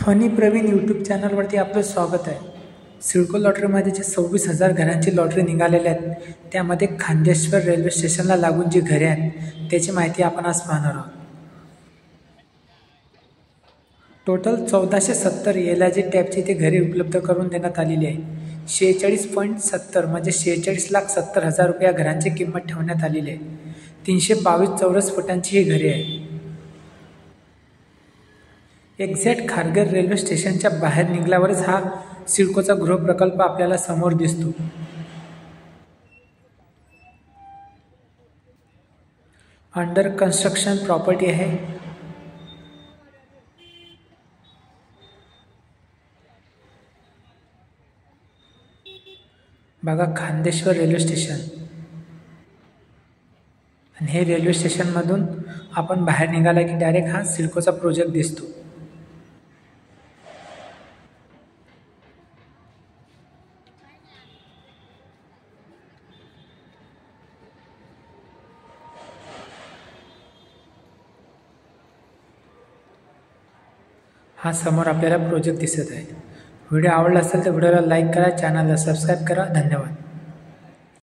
Funny Pravin YouTube चॅनलवरती आपलं स्वागत आहे। सिडको लॉटरीमध्ये जे 26,000 घरांची लॉटरी निघालेली आहेत त्यामध्ये खांदेश्वर रेल्वे स्टेशनला लागून जी घरे आहेत त्याची माहिती आपण आज पाहणार आहोत। टोटल 1470 एलआयजी टॅपची ते घरे उपलब्ध करून देण्यात आलेली आहे। 46.70 म्हणजे 46,70,000 रुपये घरांची किंमत ठेवण्यात आलेली आहे। 322 चौरस फुटांची ही घरे आहेत। एक्झॅक्ट खारघर रेल्वे स्टेशनच्या बाहेर निघाल्यावरच हा सिडकोचा गृहप्रकल्प आपल्याला समोर दिसतो। अंडर कन्स्ट्रक्शन प्रॉपर्टी आहे। बघा खांदेश्वर रेल्वे स्टेशन आणि हे रेल्वे स्टेशनमधून आपण बाहेर निघाला की डायरेक्ट हा सिडकोचा प्रोजेक्ट दिसतो। हा समोर आपल्याला प्रोजेक्ट दिसत आहे। व्हिडिओ आवडला असेल तर व्हिडिओला लाईक करा, चॅनलला सबस्क्राईब करा। धन्यवाद।